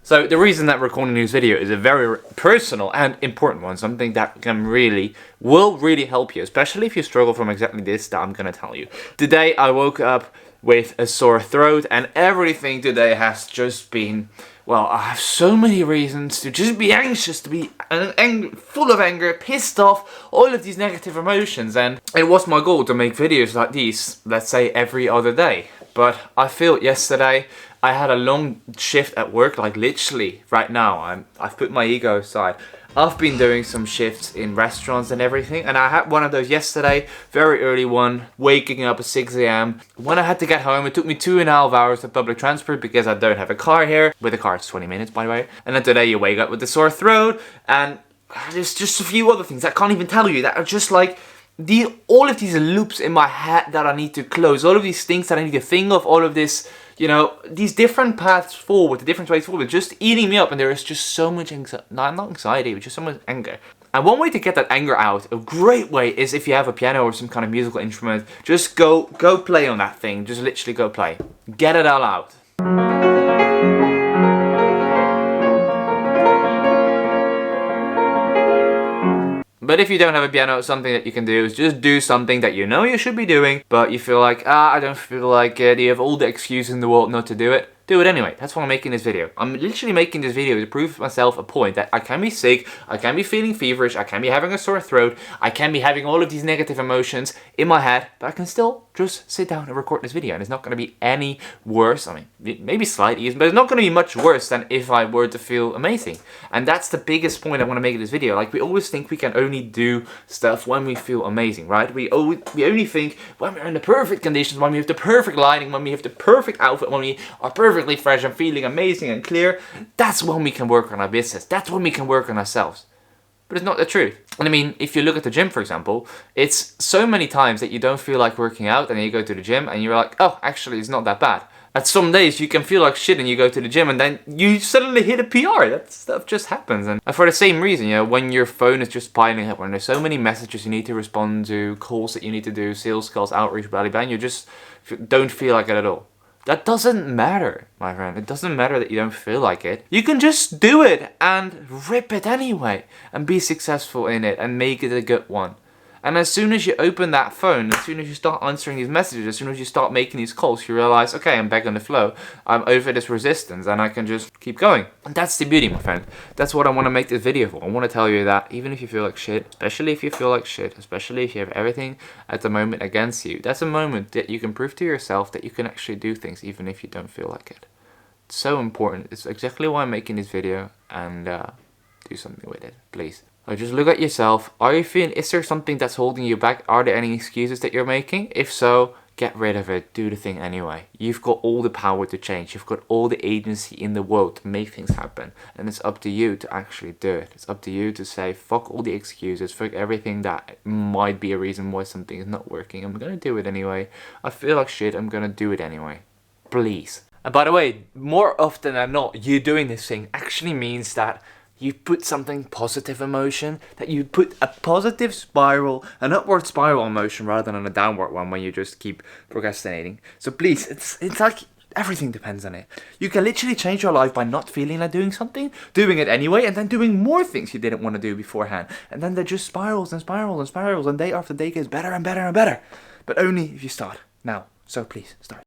So the reason that recording this video is a very personal and important one, something that will really help you, especially if you struggle from exactly this that I'm gonna tell you. Today I woke up with a sore throat and everything today has just been, well, I have so many reasons to just be anxious, to be full of anger, pissed off, all of these negative emotions, and it was my goal to make videos like these, let's say every other day. But I feel yesterday I had a long shift at work, like literally right now. I've put my ego aside. I've been doing some shifts in restaurants and everything, and I had one of those yesterday, very early one, waking up at 6 a.m. When I had to get home, it took me 2.5 hours of public transport because I don't have a car here. With a car, it's 20 minutes, by the way. And then today you wake up with a sore throat, and there's just a few other things I can't even tell you that are just like all of these loops in my head that I need to close, all of these things that I need to think of, all of this, you know, these different paths forward, the different ways forward, just eating me up, and there is just so much not anxiety, but just so much anger. And one way to get that anger out, a great way, is if you have a piano or some kind of musical instrument, just go play on that thing, just literally go play. Get it all out. But if you don't have a piano, something that you can do is just do something that you know you should be doing, but you feel like, I don't feel like it, you have all the excuses in the world not to do it. Do it anyway. That's why I'm making this video. I'm literally making this video to prove to myself a point that I can be sick, I can be feeling feverish, I can be having a sore throat, I can be having all of these negative emotions in my head, but I can still just sit down and record this video, and it's not going to be any worse. I mean, maybe slightly, but it's not going to be much worse than if I were to feel amazing. And that's the biggest point I want to make in this video. Like, we always think we can only do stuff when we feel amazing, right? We only think when we're in the perfect conditions, when we have the perfect lighting, when we have the perfect outfit, when we are perfectly fresh and feeling amazing and clear, that's when we can work on our business. That's when we can work on ourselves. But it's not the truth. And I mean, if you look at the gym, for example, it's so many times that you don't feel like working out, and then you go to the gym and you're like, oh, actually, it's not that bad. At some days you can feel like shit and you go to the gym and then you suddenly hit a PR. That stuff just happens. And for the same reason, you know, when your phone is just piling up, when there's so many messages you need to respond to, calls that you need to do, sales calls, outreach, blah, blah, blah, and you just don't feel like it at all. That doesn't matter, my friend. It doesn't matter that you don't feel like it. You can just do it and rip it anyway and be successful in it and make it a good one. And as soon as you open that phone, as soon as you start answering these messages, as soon as you start making these calls, you realize, okay, I'm back on the flow. I'm over this resistance and I can just keep going. And that's the beauty, my friend. That's what I want to make this video for. I want to tell you that even if you feel like shit, especially if you feel like shit, especially if you have everything at the moment against you, that's a moment that you can prove to yourself that you can actually do things even if you don't feel like it. It's so important. It's exactly why I'm making this video, and do something with it, please. So just look at yourself. Are you feeling, is there something that's holding you back? Are there any excuses that you're making? If so, get rid of it. Do the thing anyway. You've got all the power to change. You've got all the agency in the world to make things happen. And it's up to you to actually do it. It's up to you to say, fuck all the excuses. Fuck everything that might be a reason why something is not working. I'm gonna do it anyway. I feel like shit. I'm gonna do it anyway. Please. And by the way, more often than not, you doing this thing actually means that you put something positive in motion, that you put a positive spiral, an upward spiral in motion rather than a downward one when you just keep procrastinating. So please, it's like everything depends on it. You can literally change your life by not feeling like doing something, doing it anyway, and then doing more things you didn't want to do beforehand. And then they're just spirals and spirals and spirals, and day after day gets better and better and better. But only if you start now. So please, start.